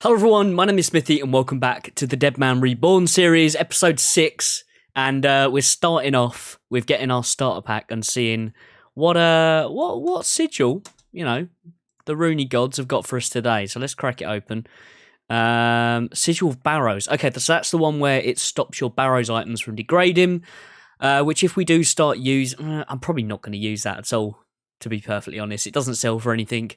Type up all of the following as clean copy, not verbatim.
Hello everyone, my name is Smithy and welcome back to the DMM Reborn series, episode 6. And we're starting off with getting our starter pack and seeing what sigil, the Rooney gods have got for us today. So let's crack it open. Sigil of Barrows. Okay, so that's the one where it stops your Barrows items from degrading, which if we do start I'm probably not going to use that at all, to be perfectly honest. It doesn't sell for anything.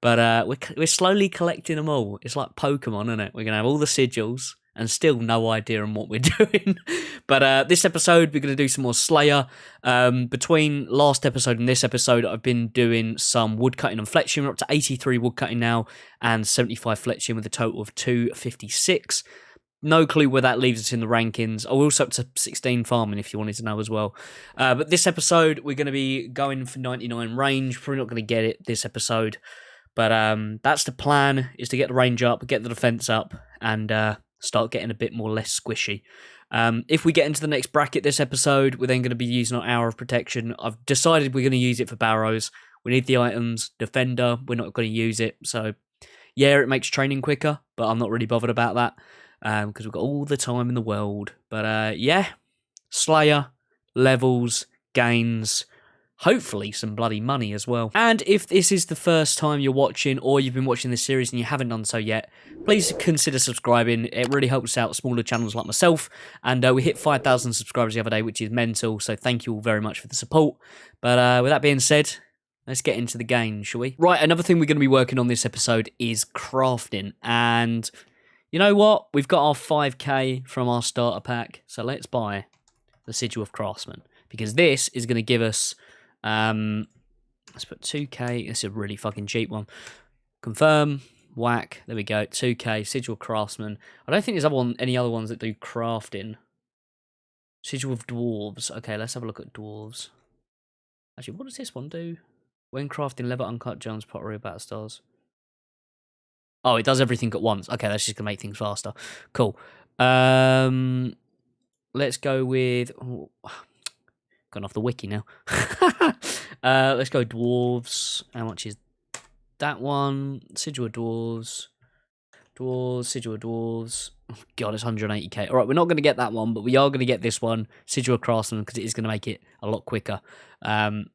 But we're slowly collecting them all. It's like Pokemon, isn't it? We're going to have all the sigils and still no idea on what we're doing. But this episode, we're going to do some more Slayer. Between last episode and this episode, I've been doing some woodcutting and fletching. We're up to 83 woodcutting now and 75 fletching with a total of 256. No clue where that leaves us in the rankings. Oh, we're also up to 16 farming if you wanted to know as well. But this episode, we're going to be going for 99 range. Probably not going to get it this episode. But that's the plan, is to get the range up, get the defense up, and start getting a bit more less squishy. If we get into the next bracket this episode, we're then going to be using our Hour of Protection. I've decided we're going to use it for Barrows. We need the items. Defender, we're not going to use it. So, yeah, it makes training quicker, but I'm not really bothered about that because we've got all the time in the world. But, yeah, Slayer, levels, gains, hopefully some bloody money as well. And if this is the first time you're watching or you've been watching this series and you haven't done so yet, please consider subscribing. It really helps out smaller channels like myself. And we hit 5,000 subscribers the other day, which is mental. So thank you all very much for the support. But with that being said, let's get into the game, shall we? Right, another thing we're going to be working on this episode is crafting. And you know what? We've got our 5k from our starter pack. So let's buy the Sigil of Craftsman. Because this is going to give us... let's put 2k. This is a really fucking cheap one. Confirm, whack. There we go. 2k Sigil Craftsman. I don't think there's any other ones that do crafting. Sigil of Dwarves. Okay, let's have a look at Dwarves. Actually, what does this one do? When crafting leather, uncut gems, pottery, battle stars. Oh, it does everything at once. Okay, that's just gonna make things faster. Cool. Let's go with. Oh, gone off the wiki now. Let's go dwarves. How much is that one? Sigil of dwarves. Sigil of dwarves. Oh, God, it's 180k. All right, we're not going to get that one, but we are going to get this one, Sigil of Craftsman, because it is going to make it a lot quicker. I've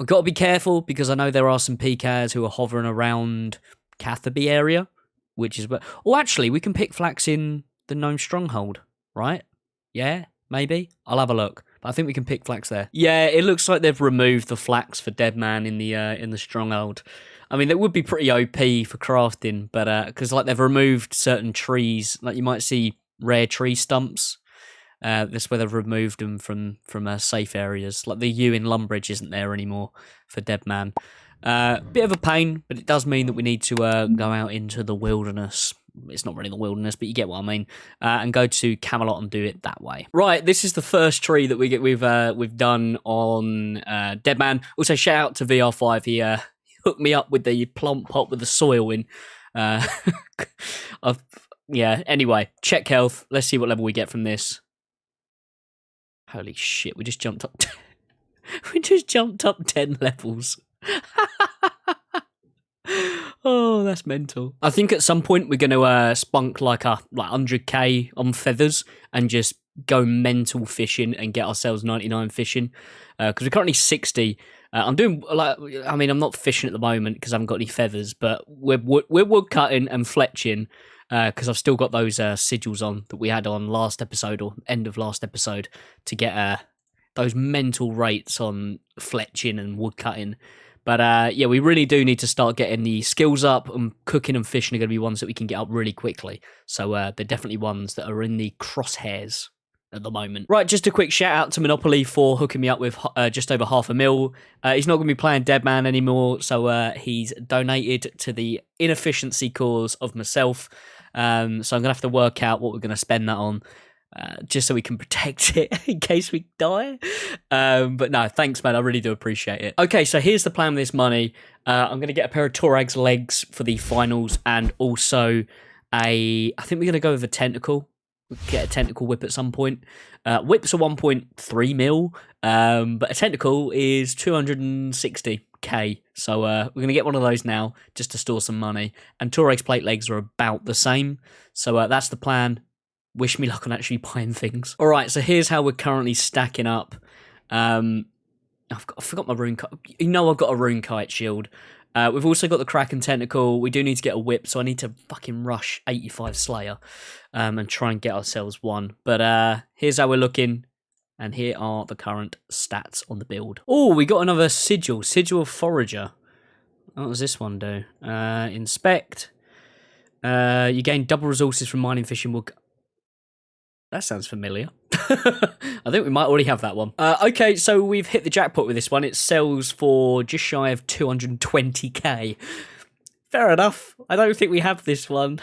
got to be careful because I know there are some pkers who are hovering around Catherby area, which is where... Oh, actually, we can pick flax in the Gnome Stronghold, right? Yeah, maybe. I'll have a look. But I think we can pick flax there. Yeah, it looks like they've removed the flax for Deadman in the Stronghold. I mean, that would be pretty OP for crafting, but because like they've removed certain trees, like you might see rare tree stumps. That's where they've removed them from safe areas. Like the yew in Lumbridge isn't there anymore for Deadman. Bit of a pain, but it does mean that we need to go out into the wilderness. It's not really the wilderness, but you get what I mean. And go to Camelot and do it that way. Right, this is the first tree that we've done on Deadman. Also, shout out to VR5. He hooked me up with the plump pot with the soil in. Yeah. Anyway, check health. Let's see what level we get from this. Holy shit! We just jumped up. We just jumped up 10 levels. Oh, that's mental. I think at some point we're going to spunk like 100k on feathers and just go mental fishing and get ourselves 99 fishing. Because we're currently 60. I'm doing I'm not fishing at the moment because I haven't got any feathers, but we're wood cutting and fletching because I've still got those sigils on that we had on last episode or end of last episode to get those mental rates on fletching and wood cutting. But yeah, we really do need to start getting the skills up, and cooking and fishing are going to be ones that we can get up really quickly. So they're definitely ones that are in the crosshairs at the moment. Right, just a quick shout out to Monopoly for hooking me up with just over $500,000. He's not going to be playing Deadman anymore, so he's donated to the inefficiency cause of myself. So I'm going to have to work out what we're going to spend that on. Just so we can protect it in case we die. But no, thanks, man. I really do appreciate it. Okay, so here's the plan with this money. I'm going to get a pair of Torag's legs for the finals, and also I think we're going to go with a tentacle. We'll get a tentacle whip at some point. Whips are 1.3 mil, but a tentacle is 260 K. So we're going to get one of those now just to store some money. And Torex plate legs are about the same. So that's the plan. Wish me luck on actually buying things. All right, so here's how we're currently stacking up. I forgot my rune kite. You know I've got a rune kite shield. We've also got the Kraken Tentacle. We do need to get a whip, so I need to fucking rush 85 Slayer and try and get ourselves one. But here's how we're looking, and here are the current stats on the build. Oh, we got another sigil. Sigil of Forager. What does this one do? Inspect. You gain double resources from mining, fishing, wood. That sounds familiar. I think we might already have that one. Okay, so we've hit the jackpot with this one. It sells for just shy of 220k. Fair enough. I don't think we have this one.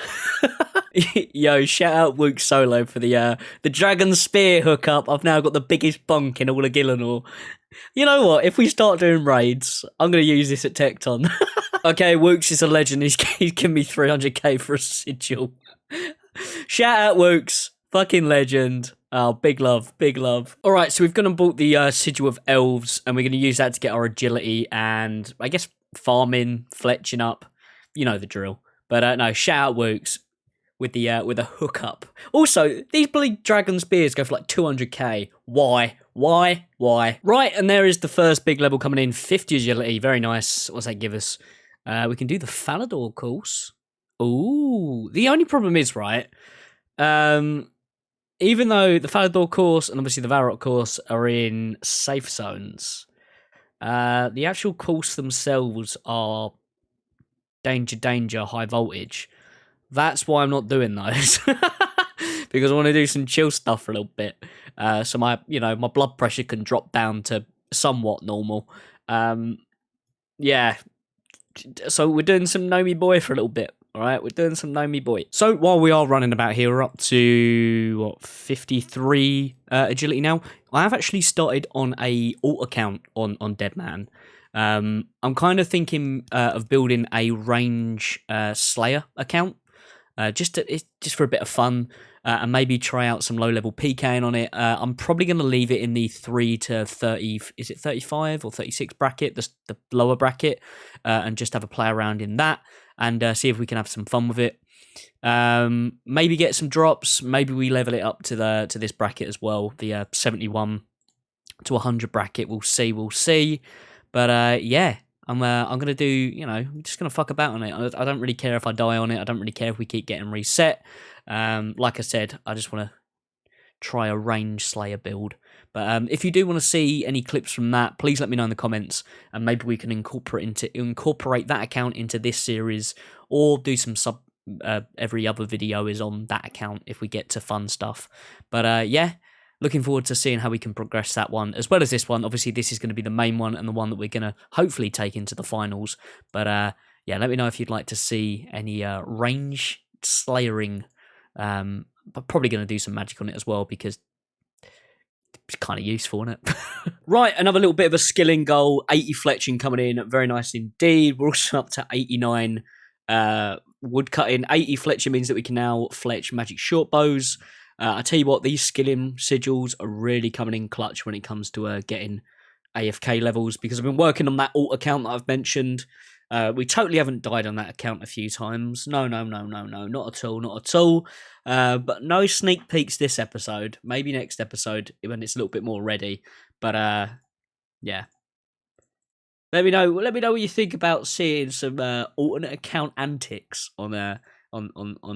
Yo, shout out Wook Solo for the Dragon Spear hookup. I've now got the biggest bunk in all of Gillinor. You know what? If we start doing raids, I'm going to use this at Tecton. Okay, Wooks is a legend. He's giving me 300k for a sigil. Shout out Wooks. Fucking legend. Oh, big love, big love. All right, so we've gone and bought the Sigil of Elves, and we're going to use that to get our agility and, I guess, farming, fletching up. You know the drill. But no, shout out Wooks with the hookup. Also, these bloody dragon spears go for like 200k. Why? Right, and there is the first big level coming in. 50 agility, very nice. What's that give us? We can do the Falador course. Ooh, the only problem is, right, even though the Falador course and obviously the Varrock course are in safe zones, the actual course themselves are danger, high voltage. That's why I'm not doing those. Because I want to do some chill stuff for a little bit. So my blood pressure can drop down to somewhat normal. Yeah. So we're doing some Know Me Boy for a little bit. All right, we're doing some Know Me Boy. So while we are running about here, we're up to 53 agility now. I have actually started on a alt account on Deadman. I'm kind of thinking of building a range Slayer account, just for a bit of fun, and maybe try out some low level PKing on it. I'm probably going to leave it in the 3 to 30. Is it 35 or 36 bracket, the lower bracket, and just have a play around in that. And see if we can have some fun with it. Maybe get some drops. Maybe we level it up to this bracket as well, the 71 to 100 bracket. We'll see. But yeah, I'm gonna do. I'm just gonna fuck about on it. I don't really care if I die on it. I don't really care if we keep getting reset. Like I said, I just want to try a range Slayer build. But if you do want to see any clips from that, please let me know in the comments, and maybe we can incorporate that account into this series, or do some every other video is on that account if we get to fun stuff. But yeah, looking forward to seeing how we can progress that one as well as this one. Obviously, this is going to be the main one and the one that we're going to hopefully take into the finals. But yeah, let me know if you'd like to see any range slayering. I'm probably going to do some magic on it as well, because it's kind of useful, isn't it? Right, another little bit of a skilling goal. 80 fletching coming in. Very nice indeed. We're also up to 89 wood cutting. 80 fletching means that we can now fletch magic short bows. I tell you what, these skilling sigils are really coming in clutch when it comes to getting AFK levels, because I've been working on that alt account that I've mentioned. We totally haven't died on that account a few times. No, not at all. But no sneak peeks this episode. Maybe next episode when it's a little bit more ready. But yeah. Let me know what you think about seeing some alternate account antics on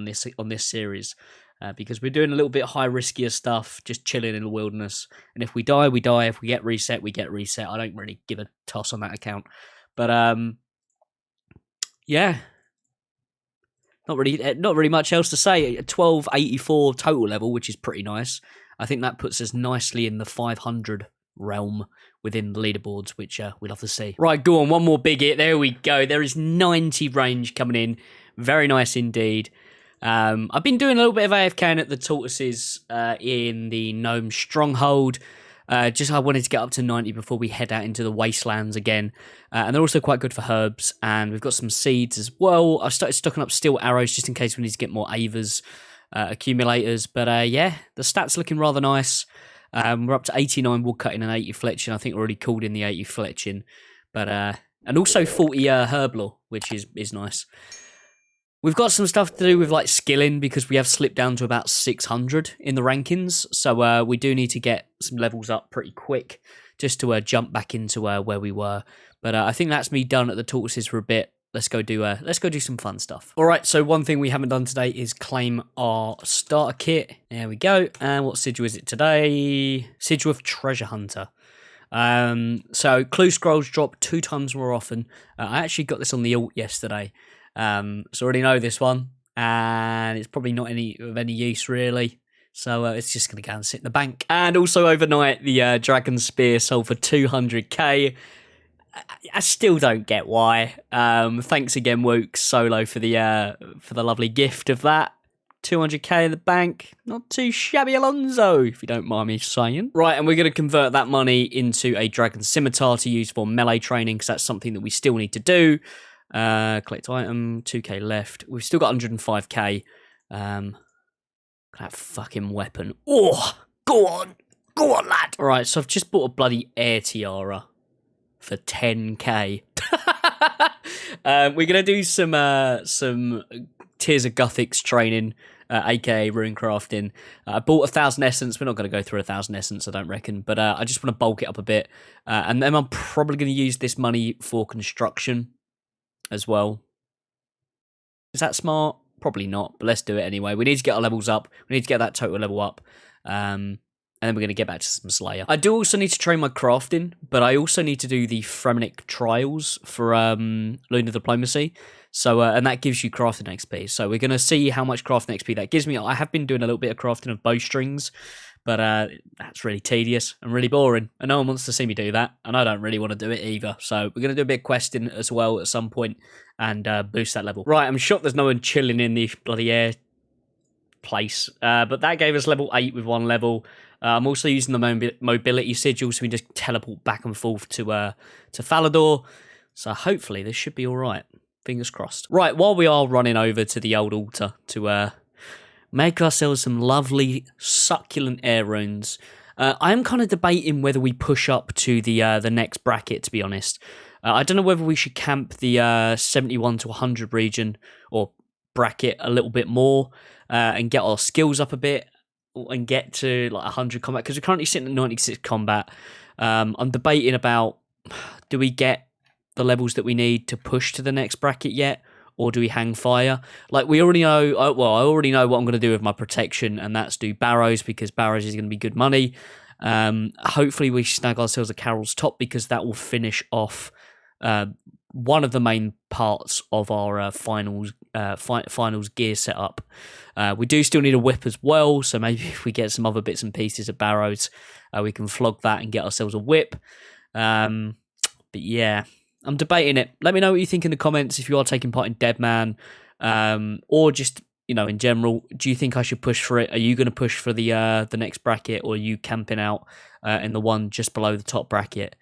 this series. Because we're doing a little bit high riskier stuff, just chilling in the wilderness. And if we die, we die. If we get reset, we get reset. I don't really give a toss on that account. But yeah, not really much else to say. 1284 total level, which is pretty nice. I think that puts us nicely in the 500 realm within the leaderboards, which we love to see. Right, go on, one more big hit. There we go. There is 90 range coming in. Very nice indeed. I've been doing a little bit of AFKing at the tortoises in the gnome stronghold. I wanted to get up to 90 before we head out into the wastelands again. And they're also quite good for herbs. And we've got some seeds as well. I've started stocking up steel arrows just in case we need to get more Avers accumulators. But yeah, the stats looking rather nice. We're up to 89 woodcutting and 80 fletching. I think we're already called in the 80 fletching. But And also 40 herb lore, which is nice. We've got some stuff to do with like skilling because we have slipped down to about 600 in the rankings. So we do need to get some levels up pretty quick just to jump back into where we were. But I think that's me done at the tortoises for a bit. Let's go do some fun stuff. All right, so one thing we haven't done today is claim our starter kit. There we go. And what sigil is it today? Sigil of Treasure Hunter. So clue scrolls drop 2 times more often. I actually got this on the alt yesterday. So I already know this one, and it's probably not of any use really. So it's just going to go and sit in the bank. And also overnight, the Dragon Spear sold for 200k. I still don't get why. Thanks again, Wook Solo, for the lovely gift of that. 200k in the bank. Not too shabby, Alonso, if you don't mind me saying. Right, and we're going to convert that money into a Dragon Scimitar to use for melee training, because that's something that we still need to do. Collect item, 2k left. We've still got 105k. That fucking weapon. Oh, go on, lad. All right, so I've just bought a bloody air tiara for 10k. We're gonna do some Tears of Guthix training, aka runecrafting. I bought 1,000 essence. We're not going to go through 1,000 essence, I don't reckon, but I just want to bulk it up a bit, and then I'm probably going to use this money for construction as well. Is that smart? Probably not, but let's do it anyway. We need to get our levels up. We need to get that total level up. And then we're going to get back to some Slayer. I do also need to train my crafting, but I also need to do the Fremenic trials for Lunar Diplomacy. So, and that gives you crafting XP. So we're going to see how much crafting XP that gives me. I have been doing a little bit of crafting of bowstrings, but that's really tedious and really boring. And no one wants to see me do that, and I don't really want to do it either. So we're going to do a bit of questing as well at some point and boost that level. Right, I'm shocked there's no one chilling in the bloody air place. But that gave us level 8 with 1 level. I'm also using the mobility sigil, so we just teleport back and forth to Falador. So hopefully this should be all right. Fingers crossed. Right, while we are running over to the old altar to make ourselves some lovely succulent air runes, I am kind of debating whether we push up to the next bracket, to be honest. I don't know whether we should camp the 71 to 100 region or bracket a little bit more and get our skills up a bit and get to like 100 combat, because we're currently sitting at 96 combat. I'm debating about, do we get the levels that we need to push to the next bracket yet, or do we hang fire? Like, we already know, I already know what I'm going to do with my protection, and that's do barrows, because barrows is going to be good money. Hopefully we snag ourselves a Carol's Top, because that will finish off one of the main parts of our finals gear setup. We do still need a whip as well, so maybe if we get some other bits and pieces of barrows, we can flog that and get ourselves a whip. But yeah, I'm debating it. Let me know what you think in the comments if you are taking part in Deadman, or just, you know, in general. Do you think I should push for it? Are you going to push for the next bracket, or are you camping out in the one just below the top bracket?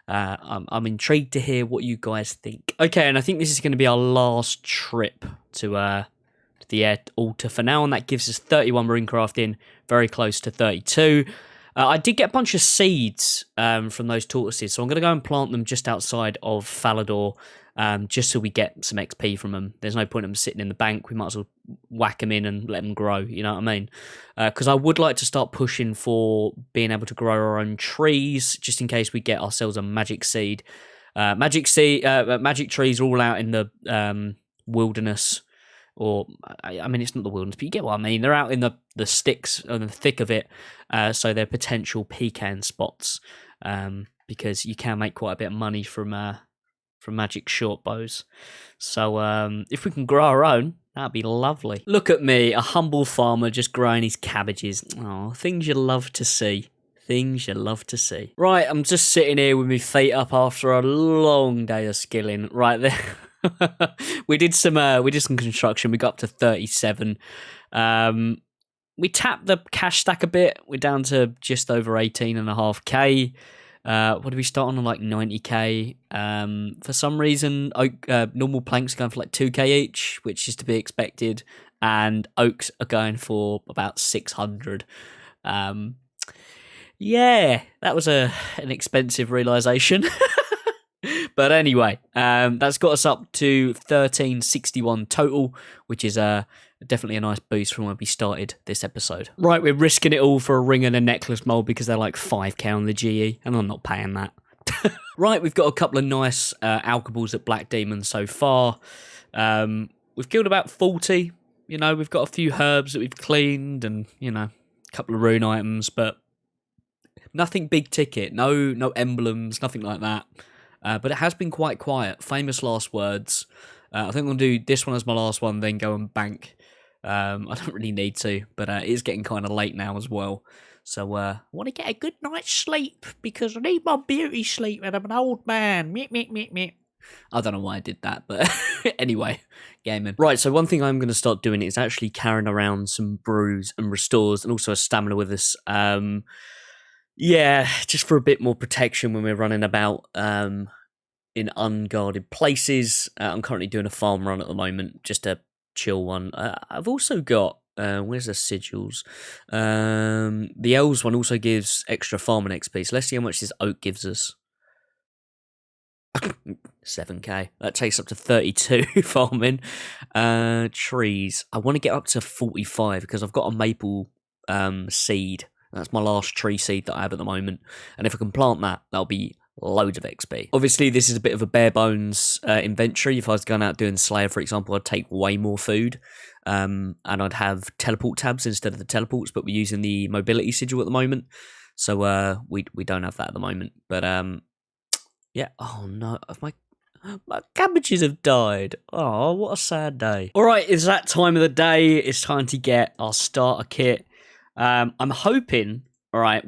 I'm intrigued to hear what you guys think. Okay, and I think this is going to be our last trip to the air altar for now, and that gives us 31 runecrafting, very close to 32. I did get a bunch of seeds from those tortoises, so I'm going to go and plant them just outside of Falador, just so we get some XP from them. There's no point in them sitting in the bank. We might as well whack them in and let them grow, you know what I mean? Because I would like to start pushing for being able to grow our own trees, just in case we get ourselves a magic seed. Magic trees are all out in the wilderness, or, I mean, it's not the wilderness, but you get what I mean. They're out in the sticks and the thick of it, so they're potential pecan spots, because you can make quite a bit of money from magic short bows. So if we can grow our own, that'd be lovely. Look at me, a humble farmer just growing his cabbages. Oh, things you love to see. Things you love to see. Right, I'm just sitting here with my feet up after a long day of skilling. Right there. we did some construction. We got up to 37. We tapped the cash stack a bit. We're down to just over 18.5k. What did we start on? Like 90k. For some reason, normal planks are going for like 2k each, which is to be expected, and oaks are going for about 600. Yeah, that was an expensive realization. But anyway, that's got us up to 1361 total, which is definitely a nice boost from when we started this episode. Right, we're risking it all for a ring and a necklace mold because they're like 5k on the GE, and I'm not paying that. Right, we've got a couple of nice alkables at Black Demon so far. We've killed about 40. You know, we've got a few herbs that we've cleaned and, you know, a couple of rune items, but nothing big ticket. No emblems, nothing like that. But it has been quite quiet. Famous last words. I think I'm going to do this one as my last one, then go and bank. I don't really need to, but it is getting kind of late now as well. So I want to get a good night's sleep because I need my beauty sleep and I'm an old man. Meep, meep, meep, meep. I don't know why I did that, but anyway, gaming. Right, so one thing I'm going to start doing is actually carrying around some brews and restores and also a stamina with us. Yeah, just for a bit more protection when we're running about in unguarded places. I'm currently doing a farm run at the moment, just a chill one. I've also got, where's the sigils? The elves one also gives extra farming XP, so let's see how much this oak gives us. 7k. That takes up to 32 farming. Trees. I want to get up to 45 because I've got a maple seed. That's my last tree seed that I have at the moment. And if I can plant that, that'll be loads of XP. Obviously, this is a bit of a bare bones inventory. If I was going out doing Slayer, for example, I'd take way more food. And I'd have teleport tabs instead of the teleports, but we're using the mobility sigil at the moment. So we don't have that at the moment. But yeah. Oh no, my cabbages have died. Oh, what a sad day. All right, it's that time of the day. It's time to get our starter kit. I'm hoping, all right,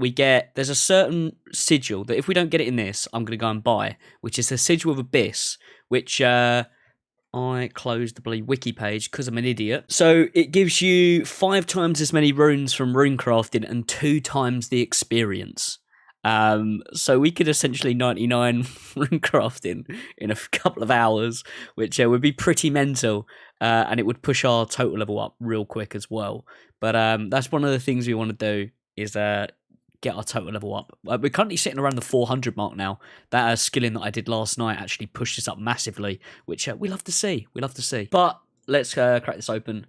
there's a certain sigil that if we don't get it in this, I'm going to go and buy, which is the sigil of Abyss, which I closed the bloody wiki page because I'm an idiot. So it gives you 5 times as many runes from runecrafting and 2 times the experience. So we could essentially 99 runecrafting in a couple of hours, which would be pretty mental, and it would push our total level up real quick as well. But that's one of the things we want to do is get our total level up. We're currently sitting around the 400 mark now. That skilling that I did last night actually pushed us up massively, which we love to see. We love to see. But let's crack this open.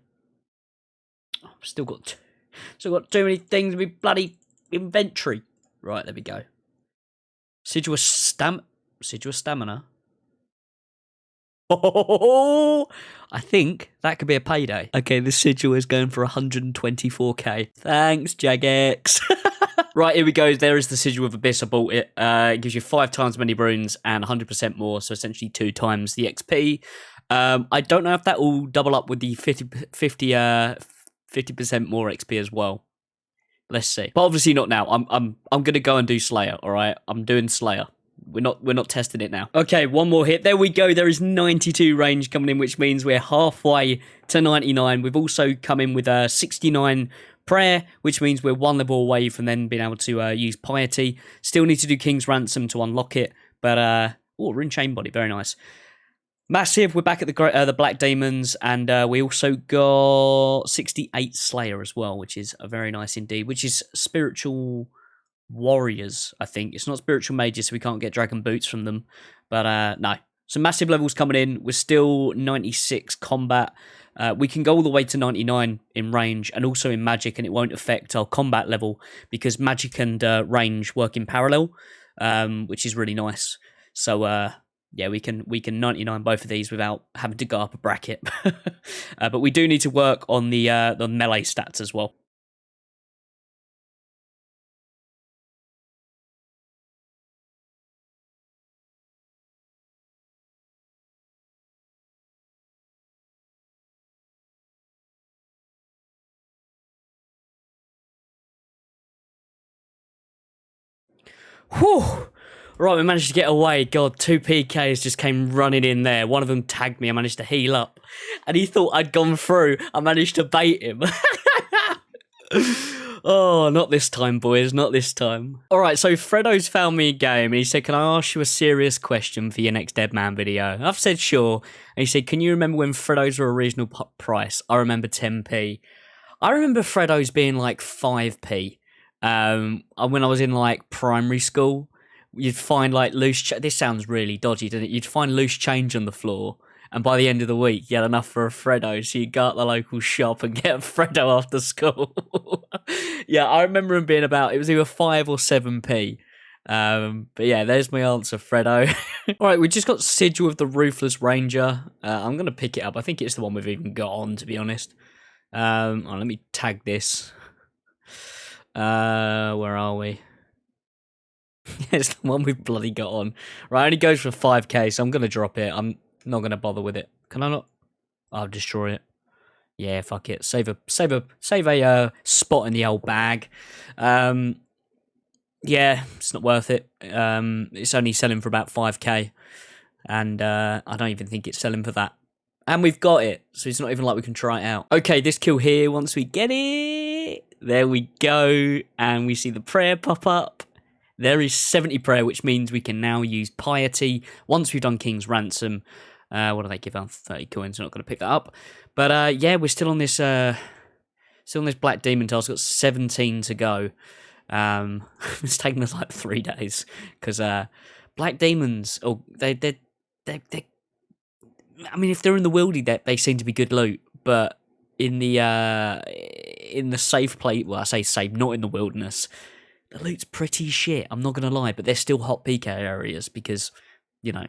Oh, still got too many things in my bloody inventory. Right, there we go. Sigil stamina. Oh, I think that could be a payday. Okay, the sigil is going for 124k. Thanks, Jagex. Right, here we go. There is the sigil of Abyss. I bought it. It gives you 5 times as many runes and 100% more, so essentially 2 times the XP. I don't know if that will double up with the 50% more XP as well. Let's see. But obviously not now. I'm gonna go and do Slayer, alright? I'm doing Slayer. We're not testing it now. Okay, one more hit. There we go. There is 92 range coming in, which means we're halfway to 99. We've also come in with a 69 prayer, which means we're 1 level away from then being able to use piety. Still need to do King's Ransom to unlock it. But rune chain body, very nice. Massive, we're back at the Black Demons, and we also got 68 Slayer as well, which is a very nice indeed, which is spiritual warriors, I think. It's not spiritual mages, so we can't get dragon boots from them, but no. Some massive levels coming in. We're still 96 combat. We can go all the way to 99 in range and also in magic, and it won't affect our combat level because magic and range work in parallel, which is really nice. So, yeah, we can 99 both of these without having to go up a bracket. But we do need to work on the melee stats as well. Whew! Right, we managed to get away. God, 2 PKs just came running in there. One of them tagged me. I managed to heal up. And he thought I'd gone through. I managed to bait him. Oh, not this time, boys. Not this time. All right, so Fredo's found me a game. And he said, can I ask you a serious question for your next Deadman video? And I've said, sure. And he said, can you remember when Fredo's were a reasonable price? I remember 10p. I remember Fredo's being like 5p. When I was in like primary school. you'd find like loose. This sounds really dodgy, doesn't it? You'd find loose change on the floor, and by the end of the week, you had enough for a Freddo, so you'd go at the local shop and get a Freddo after school. Yeah, I remember him being about. It was either 5 or 7p. But yeah, there's my answer, Freddo. All right, we just got Sigil of the Ruthless Ranger. I'm gonna pick it up. I think it's the one we've even got on, to be honest. Let me tag this. Where are we? It's the one we've bloody got on. Right, it only goes for 5k, so I'm gonna drop it. I'm not gonna bother with it. Can I not? I'll destroy it. Yeah, fuck it. Save a spot in the old bag. Yeah, it's not worth it. It's only selling for about 5k, and I don't even think it's selling for that. And we've got it, so it's not even like we can try it out. Okay, this kill here, once we get it, there we go, and we see the prayer pop up. There is 70 prayer, which means we can now use piety once we've done King's Ransom. What do they give out? 30 coins. I'm not going to pick that up. But yeah, we're still on this Black Demon task. Got 17 to go. It's taken us like 3 days because Black Demons, they I mean, if they're in the wildy, they seem to be good loot, but in the safe place, well, I say safe, not in the wilderness, the loot's pretty shit. I'm not gonna lie, but they're still hot PK areas because, you know,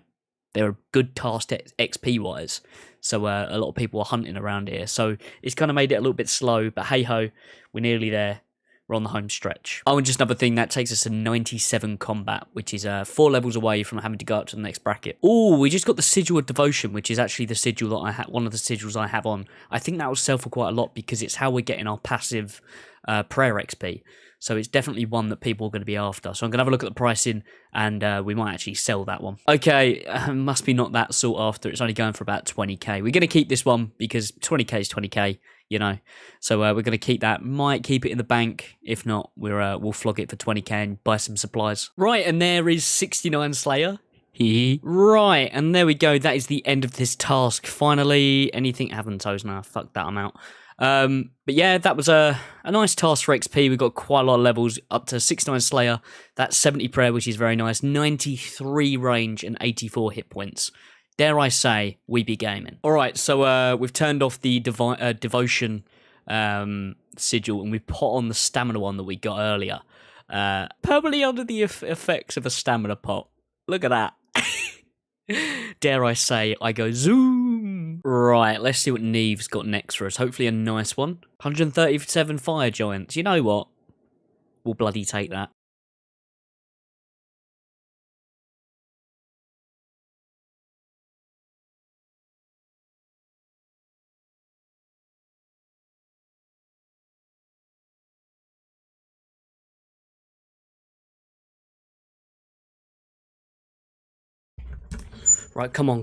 they're good task XP wise. So a lot of people are hunting around here. So it's kind of made it a little bit slow, but hey ho, we're nearly there. We're on the home stretch. Oh, and just another thing, that takes us to 97 combat, which is 4 levels away from having to go up to the next bracket. Oh, we just got the Sigil of Devotion, which is actually the sigil that I have, one of the sigils I have on. I think that will sell for quite a lot because it's how we're getting our passive prayer XP. So it's definitely one that people are going to be after. So I'm going to have a look at the pricing, and we might actually sell that one. Okay, must be not that sought after. It's only going for about 20k. We're going to keep this one because 20k is 20k, you know. So we're going to keep that. Might keep it in the bank. If not, we'll flog it for 20k and buy some supplies. Right, and there is 69 Slayer. Right, and there we go. That is the end of this task. Finally, anything happened, Tosner? Fuck that, I'm out. But yeah, that was a nice task for XP. We got quite a lot of levels, up to 69 Slayer. That's 70 prayer, which is very nice. 93 range and 84 hit points. Dare I say, we be gaming. All right, so we've turned off the devotion sigil, and we've put on the stamina one that we got earlier. Probably under the effects of a stamina pot. Look at that. Dare I say, I go zoom. Right, let's see what Neve's got next for us. Hopefully a nice one. 137 fire giants. You know what? We'll bloody take that. Right, come on.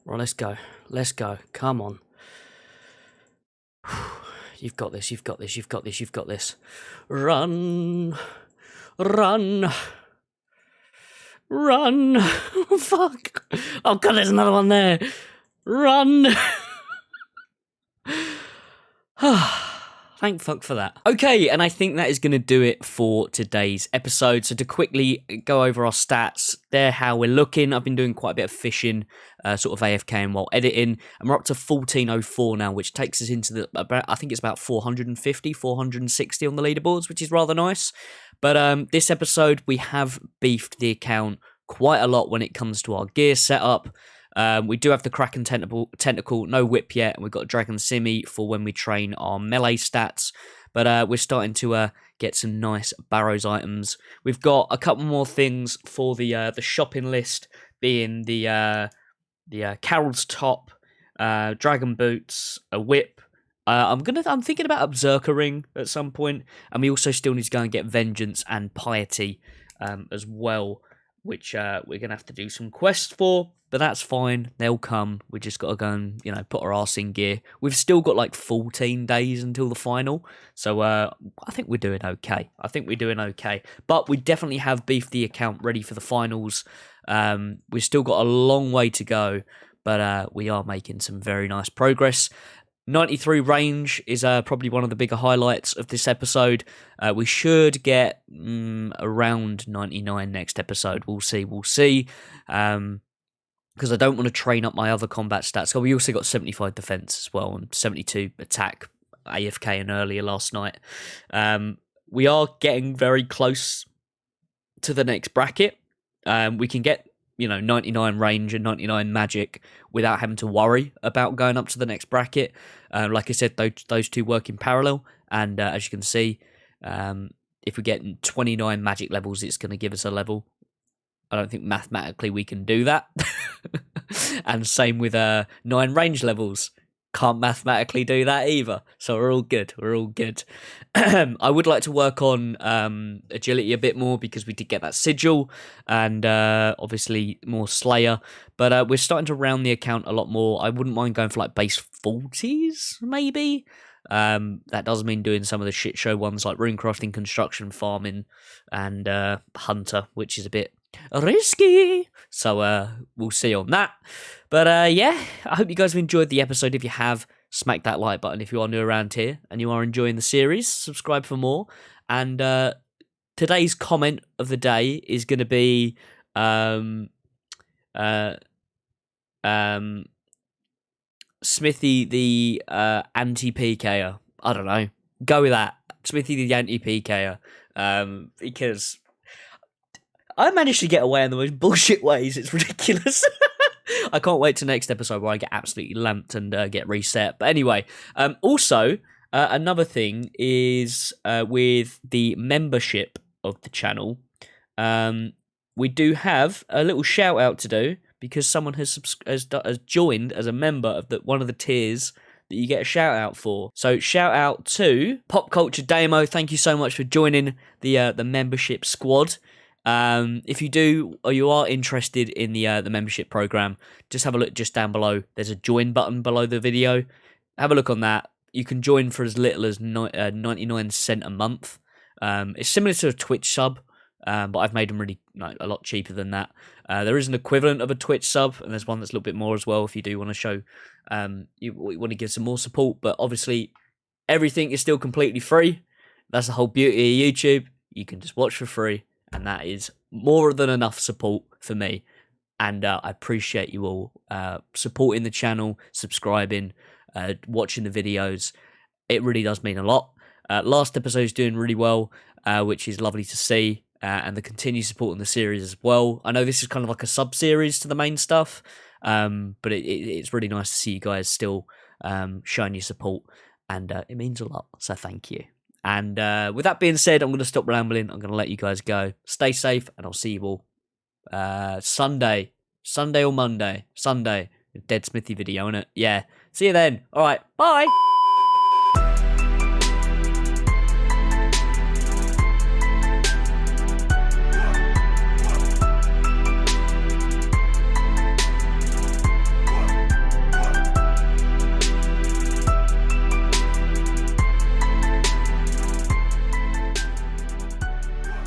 Right, let's go. Come on. You've got this. Run. Fuck. Oh god, there's another one there. Run. Thank fuck for that. Okay, and I think that is going to do it for today's episode. So to quickly go over our stats, they're how we're looking. I've been doing quite a bit of fishing, sort of AFKing while editing, and we're up to 1404 now, which takes us into I think it's about 450, 460 on the leaderboards, which is rather nice. But this episode, we have beefed the account quite a lot when it comes to our gear setup. We do have the Kraken tentacle, no whip yet, and we've got Dragon Simi for when we train our melee stats. But we're starting to get some nice Barrows items. We've got a couple more things for the shopping list, being the Carol's top, Dragon boots, a whip. I'm thinking about a Berserker ring at some point, and we also still need to go and get Vengeance and Piety as well, which we're gonna have to do some quests for. But that's fine, they'll come. We just got to go and, you know, put our arse in gear. We've still got like 14 days until the final. So I think we're doing okay. But we definitely have beefed the account ready for the finals. We've still got a long way to go, but we are making some very nice progress. 93 range is probably one of the bigger highlights of this episode. We should get around 99 next episode. We'll see. Because I don't want to train up my other combat stats. So we also got 75 defense as well and 72 attack, AFK and earlier last night. We are getting very close to the next bracket. We can get 99 range and 99 magic without having to worry about going up to the next bracket. Like I said, those two work in parallel, and as you can see, if we get 29 magic levels, it's going to give us a level. I don't think mathematically we can do that. And same with 9 range levels. Can't mathematically do that either. So we're all good. I would like to work on agility a bit more because we did get that sigil and obviously more slayer. But we're starting to round the account a lot more. I wouldn't mind going for like base 40s maybe. That does mean doing some of the shit show ones like runecrafting, construction, farming, and hunter, which is a bit risky. So we'll see on that. But yeah, I hope you guys have enjoyed the episode. If you have, smack that like button if you are new around here and you are enjoying the series. Subscribe for more. And today's comment of the day is going to be Smithy the anti-PKer. I don't know. Go with that. Smithy the anti-PKer. Because I managed to get away in the most bullshit ways. It's ridiculous. I can't wait to next episode where I get absolutely lamped and get reset. But anyway, also, another thing is with the membership of the channel, we do have a little shout out to do because someone has joined as a member of one of the tiers that you get a shout out for. So shout out to Pop Culture Demo. Thank you so much for joining the membership squad. If you do or you are interested in the membership program, just have a look just down below. There's a join button below the video. Have a look on that. You can join for as little as 99 cents a month. It's similar to a Twitch sub, but I've made them really a lot cheaper than that. There is an equivalent of a Twitch sub, and there's one that's a little bit more as well if you do want to show you want to give some more support. But obviously, everything is still completely free. That's the whole beauty of YouTube. You can just watch for free. And that is more than enough support for me. And I appreciate you all supporting the channel, subscribing, watching the videos. It really does mean a lot. Last episode is doing really well, which is lovely to see. And the continued support in the series as well. I know this is kind of like a sub-series to the main stuff. But it's really nice to see you guys still showing your support. And it means a lot. So thank you. And with that being said, I'm going to stop rambling. I'm going to let you guys go. Stay safe, and I'll see you all Sunday or Monday. Sunday. Ded Smithy video, innit? Yeah. See you then. All right. Bye.